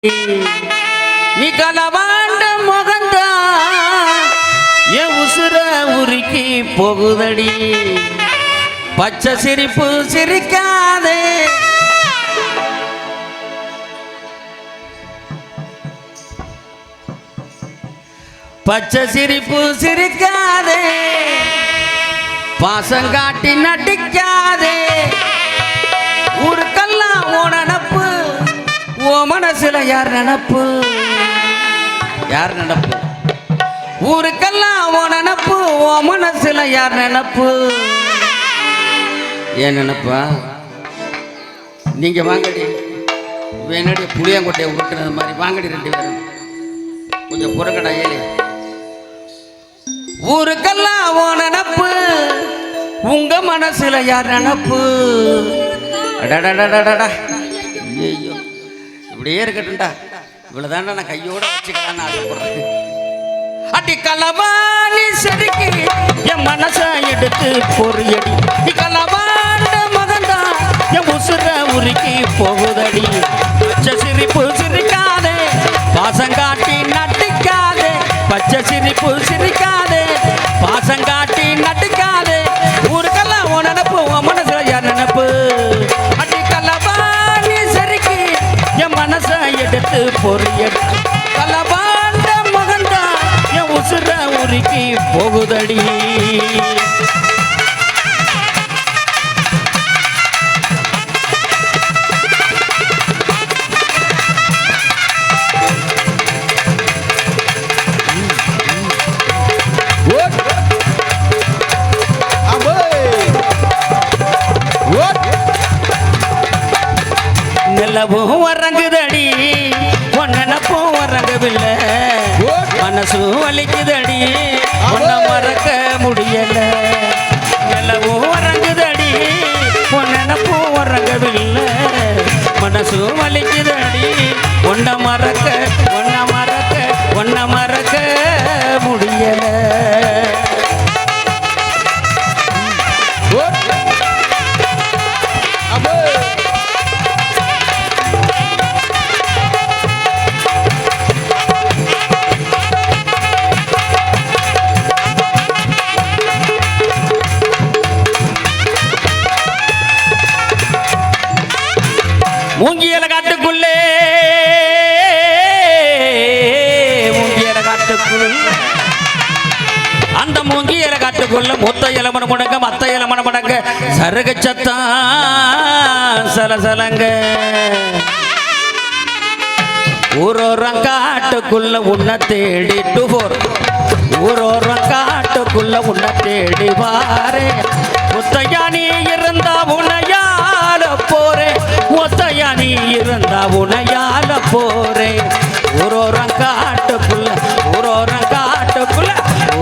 நீ கலவாண்ட முகந்தா என் உசுர உருக்கி போகுதடி. பச்சை சிரிப்பு சிரிக்காதே, பச்சை சிரிப்பு சிரிக்காதே, பாசங்காட்டி நடிக்காதே. ஊருக்கெல்லாம் ஓ நினப்பு, ஓ மனசுல யார் நினப்பு, யார் நினப்பு? ஊருக்கெல்லாம் ஓ நினப்பு, ஓ மனசுல யார் நினப்பு? ஏன் நினப்பா? நீங்க வாங்கடி, வேணடி புளியாங்கொட்டையை உருட்டுறது மாதிரி வாங்கடி ரெண்டு பேரும் கொஞ்சம் புறக்கடா ஏழு. ஊருக்கெல்லாம் ஓ நினப்பு, உங்க மனசுல யார் நினப்பு? அடடடடடா, ஐயோ இப்படியே இருக்கட்டும்டா, இவ்வளவுதான்டா நான் கையோட வச்சுக்கலான்னு ஆசைப்படுறேன். அடி கலவாணி செடிக்கு என் மனச எடுத்து பொறியடி. நீ கலவாண்ட மகந்தா என் உசுர உருக்கி போகுதடி. பச்சை சிரிப்பு சிரிக்காதே, பாசங்காட்டி நட்டிக்காதே. பச்சை சிரிப்பு சிரிக்காதே, பாசங்காட்டி நட்டிக்காதே. ஊருக்கெல்லாம் உன் நினப்பு, உன் மனசுல யார் நினப்பு? அடி கலவாணி செடிக்கு என் மனச எடுத்து பொறியடி. கலவாண்ட மகந்தா என் உசுர உருக்கி போகுதடி. நிலவும் வரங்குதடி, ஒன்னப்பும் வரங்கவில்லை. மனசு வலிக்குதடி, ஒன்ன மறக்க முடியல. நிலவும் வரங்குதடி, ஒன்னப்பும் வரங்கவில்லை. மனசு வலிக்குதடி, ஒன்ன மறக்க முடியல. மூங்கியல காட்டுக்குள்ளே, மூங்கியல காட்டுக்குள்ள, அந்த மூங்கியல காட்டுக்குள்ள மொத்த இலமன முடங்க, மத்த இலமன முடங்க, சருக சத்தான் சலசலங்க. ஊரோரம் காட்டுக்குள்ள உன்னை தேடிட்டு போற, ஊரோரம் காட்டுக்குள்ள உன்னை தேடி வாரே. ஒத்தையா நீ இருந்தா உனையால போறே, ஒத்தையா நீ இருந்தா உனையால போறே. ஊரோரம் காட்டுக்குள்ள, ஊரோரம் காட்டுக்குள்ள,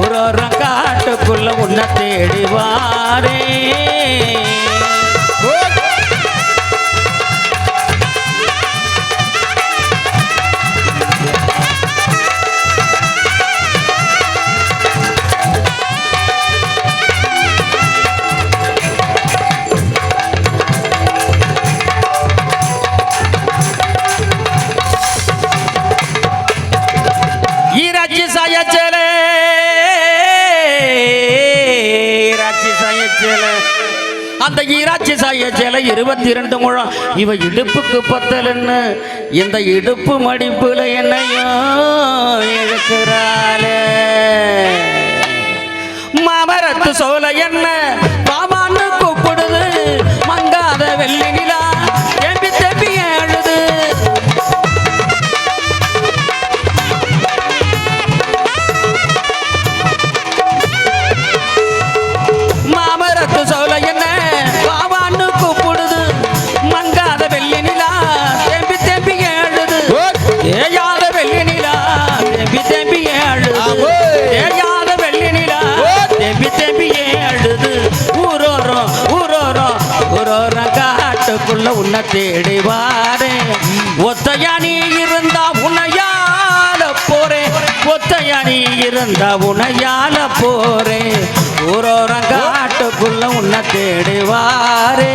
ஊரோரம் காட்டுக்குள்ள உன்னை தேடி வாரே. அந்த ஈராட்சி சாய சேலை 22 முழம், இவ இடுப்புக்கு பத்தலன்னு இந்த இடுப்பு மடிப்புல என்னையோ இழுக்கிறாளே. மாமரத்து சோலை என்ன பாமான்னு கூப்பிடுது, மங்காத வெள்ளி நிலா எம்பி தம்பி அழுது. மாமரத்து சோலை என்ன பாவான்னு கூப்பிடுது, மங்காத வெள்ளி நிலா எம்பி தம்பி அழுது. ஏயாத வெள்ளி நிலா எம்பி தம்பி அழுது, ஏயாத வெள்ளி நிலா எம்பி தம்பி அழுது. ஊரோரம் ஊரோரம் ஊரோரம் காட்டுக்குள்ள உன்னை தேடி வாரே. ஒத்தையா நீ இருந்தா உனையால போறே, ஒத்தையா நீ இருந்தா உனையால போறே. ஊரோரம் காட்டுக்குள்ள உன்னை தேடி வாரே.